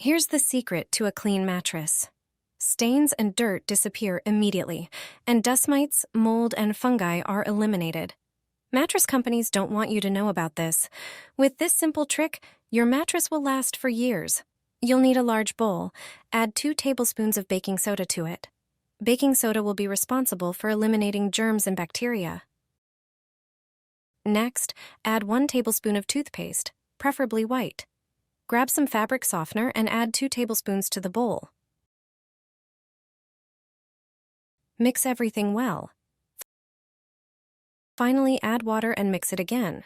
Here's the secret to a clean mattress. Stains and dirt disappear immediately, and dust mites, mold, and fungi are eliminated. Mattress companies don't want you to know about this. With this simple trick, your mattress will last for years. You'll need a large bowl. Add 2 tablespoons of baking soda to it. Baking soda will be responsible for eliminating germs and bacteria. Next, add 1 tablespoon of toothpaste, preferably white. Grab some fabric softener and add 2 tablespoons to the bowl. Mix everything well. Finally, add water and mix it again.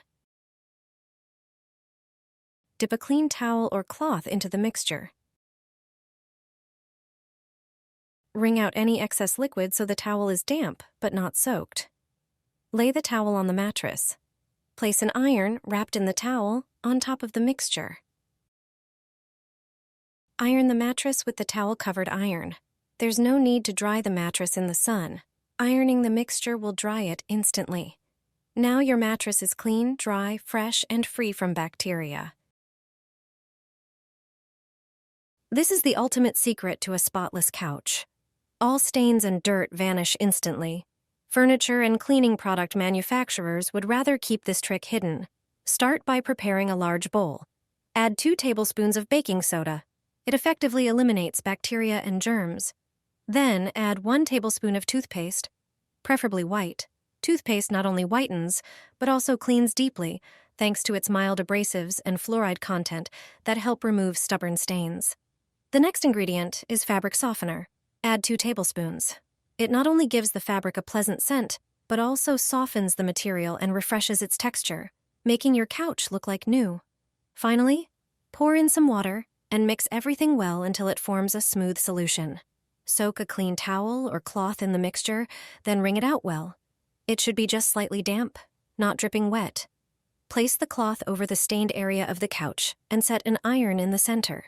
Dip a clean towel or cloth into the mixture. Wring out any excess liquid so the towel is damp but not soaked. Lay the towel on the mattress. Place an iron, wrapped in the towel, on top of the mixture. Iron the mattress with the towel-covered iron. There's no need to dry the mattress in the sun. Ironing the mixture will dry it instantly. Now your mattress is clean, dry, fresh, and free from bacteria. This is the ultimate secret to a spotless couch. All stains and dirt vanish instantly. Furniture and cleaning product manufacturers would rather keep this trick hidden. Start by preparing a large bowl. Add 2 tablespoons of baking soda. It effectively eliminates bacteria and germs. Then add 1 tablespoon of toothpaste, preferably white. Toothpaste not only whitens, but also cleans deeply, thanks to its mild abrasives and fluoride content that help remove stubborn stains. The next ingredient is fabric softener. Add 2 tablespoons. It not only gives the fabric a pleasant scent, but also softens the material and refreshes its texture, making your couch look like new. Finally, pour in some water and mix everything well until it forms a smooth solution. Soak a clean towel or cloth in the mixture, then wring it out well. It should be just slightly damp, not dripping wet. Place the cloth over the stained area of the couch and set an iron in the center.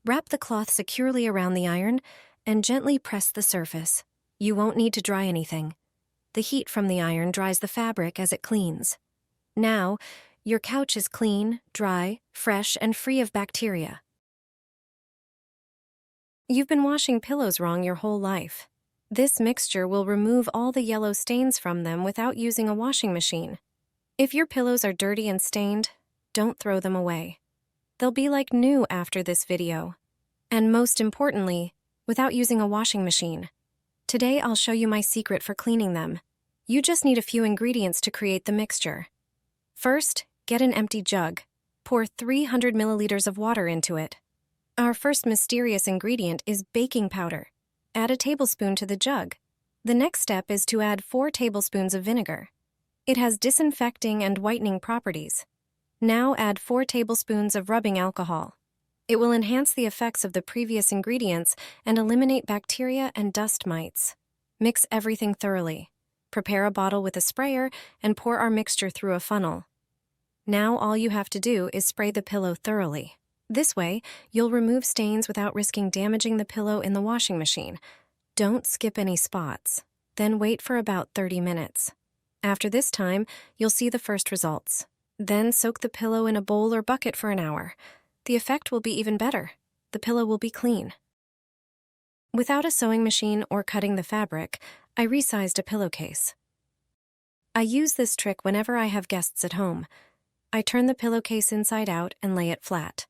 Wrap the cloth securely around the iron and gently press the surface. You won't need to dry anything. The heat from the iron dries the fabric as it cleans. Now, your couch is clean, dry, fresh, and free of bacteria. You've been washing pillows wrong your whole life. This mixture will remove all the yellow stains from them without using a washing machine. If your pillows are dirty and stained, don't throw them away. They'll be like new after this video. And most importantly, without using a washing machine. Today I'll show you my secret for cleaning them. You just need a few ingredients to create the mixture. First, get an empty jug. Pour 300 milliliters of water into it. Our first mysterious ingredient is baking powder. Add a tablespoon to the jug. The next step is to add 4 tablespoons of vinegar. It has disinfecting and whitening properties. Now add 4 tablespoons of rubbing alcohol. It will enhance the effects of the previous ingredients and eliminate bacteria and dust mites. Mix everything thoroughly. Prepare a bottle with a sprayer and pour our mixture through a funnel. Now all you have to do is spray the pillow thoroughly. This way, you'll remove stains without risking damaging the pillow in the washing machine. Don't skip any spots. Then wait for about 30 minutes. After this time, you'll see the first results. Then soak the pillow in a bowl or bucket for an hour. The effect will be even better. The pillow will be clean. Without a sewing machine or cutting the fabric, I resized a pillowcase. I use this trick whenever I have guests at home. I turn the pillowcase inside out and lay it flat.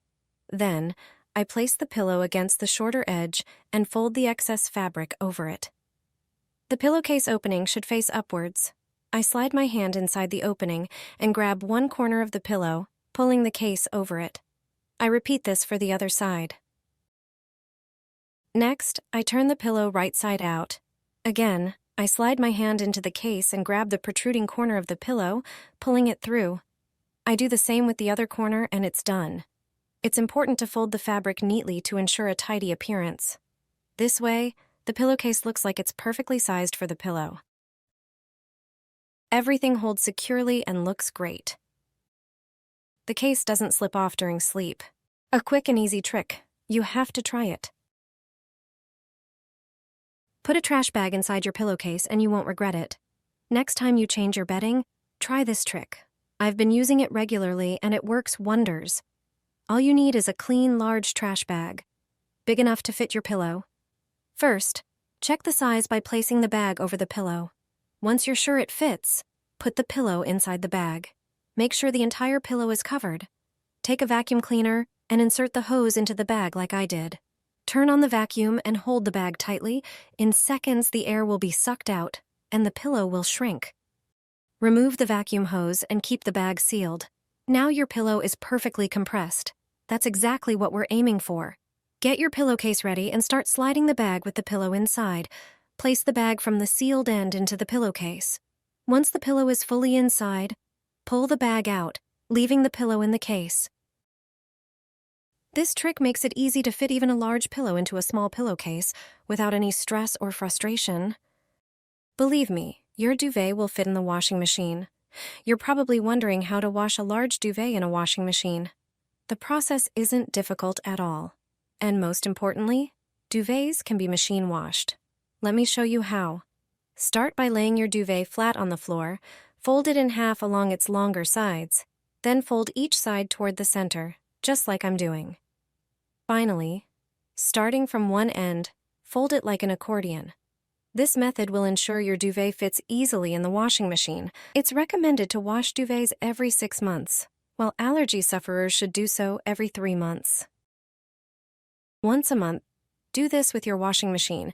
Then, I place the pillow against the shorter edge and fold the excess fabric over it. The pillowcase opening should face upwards. I slide my hand inside the opening and grab one corner of the pillow, pulling the case over it. I repeat this for the other side. Next, I turn the pillow right side out. Again, I slide my hand into the case and grab the protruding corner of the pillow, pulling it through. I do the same with the other corner and it's done. It's important to fold the fabric neatly to ensure a tidy appearance. This way, the pillowcase looks like it's perfectly sized for the pillow. Everything holds securely and looks great. The case doesn't slip off during sleep. A quick and easy trick. You have to try it. Put a trash bag inside your pillowcase and you won't regret it. Next time you change your bedding, try this trick. I've been using it regularly and it works wonders. All you need is a clean, large trash bag. big enough to fit your pillow. First, check the size by placing the bag over the pillow. Once you're sure it fits, put the pillow inside the bag. Make sure the entire pillow is covered. Take a vacuum cleaner and insert the hose into the bag like I did. Turn on the vacuum and hold the bag tightly. In seconds, the air will be sucked out and the pillow will shrink. Remove the vacuum hose and keep the bag sealed. Now your pillow is perfectly compressed. That's exactly what we're aiming for. Get your pillowcase ready and start sliding the bag with the pillow inside. Place the bag from the sealed end into the pillowcase. Once the pillow is fully inside, pull the bag out, leaving the pillow in the case. This trick makes it easy to fit even a large pillow into a small pillowcase without any stress or frustration. Believe me, your duvet will fit in the washing machine. You're probably wondering how to wash a large duvet in a washing machine. The process isn't difficult at all. And most importantly, duvets can be machine washed. Let me show you how. Start by laying your duvet flat on the floor, fold it in half along its longer sides, then fold each side toward the center, just like I'm doing. Finally, starting from one end, fold it like an accordion. This method will ensure your duvet fits easily in the washing machine. It's recommended to wash duvets every 6 months, while allergy sufferers should do so every 3 months. Once a month, do this with your washing machine,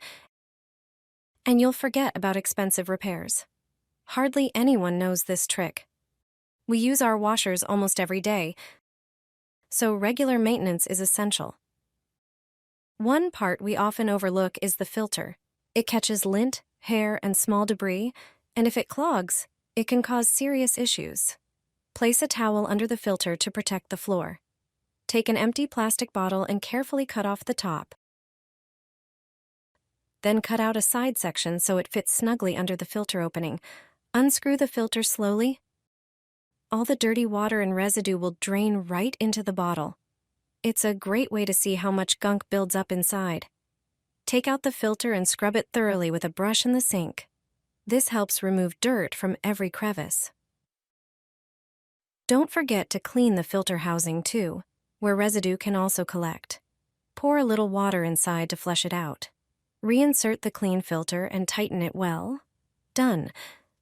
and you'll forget about expensive repairs. Hardly anyone knows this trick. We use our washers almost every day, so regular maintenance is essential. One part we often overlook is the filter. It catches lint, hair, and small debris, and if it clogs, it can cause serious issues. Place a towel under the filter to protect the floor. Take an empty plastic bottle and carefully cut off the top. Then cut out a side section so it fits snugly under the filter opening. Unscrew the filter slowly. All the dirty water and residue will drain right into the bottle. It's a great way to see how much gunk builds up inside. Take out the filter and scrub it thoroughly with a brush in the sink. This helps remove dirt from every crevice. Don't forget to clean the filter housing too, where residue can also collect. Pour a little water inside to flush it out. Reinsert the clean filter and tighten it well. Done.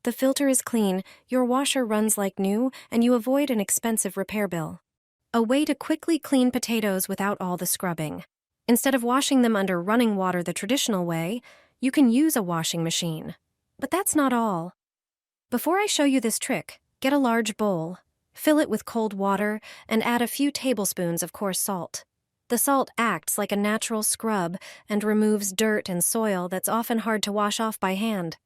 The filter is clean, your washer runs like new, and you avoid an expensive repair bill. A way to quickly clean potatoes without all the scrubbing. Instead of washing them under running water the traditional way, you can use a washing machine. But that's not all. Before I show you this trick, get a large bowl, fill it with cold water, and add a few tablespoons of coarse salt. The salt acts like a natural scrub and removes dirt and soil that's often hard to wash off by hand.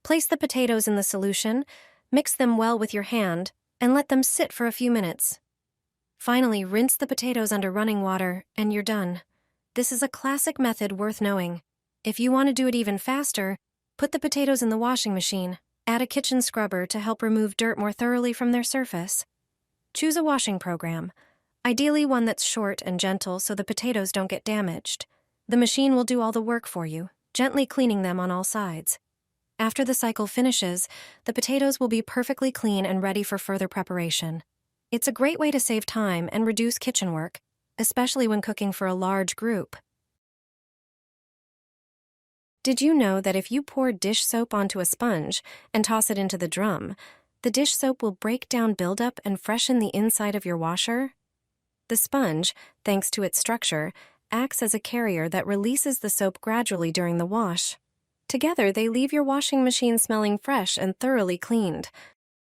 Place the potatoes in the solution, mix them well with your hand, and let them sit for a few minutes. Finally, rinse the potatoes under running water, and you're done. This is a classic method worth knowing. If you want to do it even faster, put the potatoes in the washing machine. Add a kitchen scrubber to help remove dirt more thoroughly from their surface. Choose a washing program, ideally one that's short and gentle so the potatoes don't get damaged. The machine will do all the work for you, gently cleaning them on all sides. After the cycle finishes, the potatoes will be perfectly clean and ready for further preparation. It's a great way to save time and reduce kitchen work, especially when cooking for a large group. Did you know that if you pour dish soap onto a sponge and toss it into the drum, the dish soap will break down buildup and freshen the inside of your washer? The sponge, thanks to its structure, acts as a carrier that releases the soap gradually during the wash. Together, they leave your washing machine smelling fresh and thoroughly cleaned,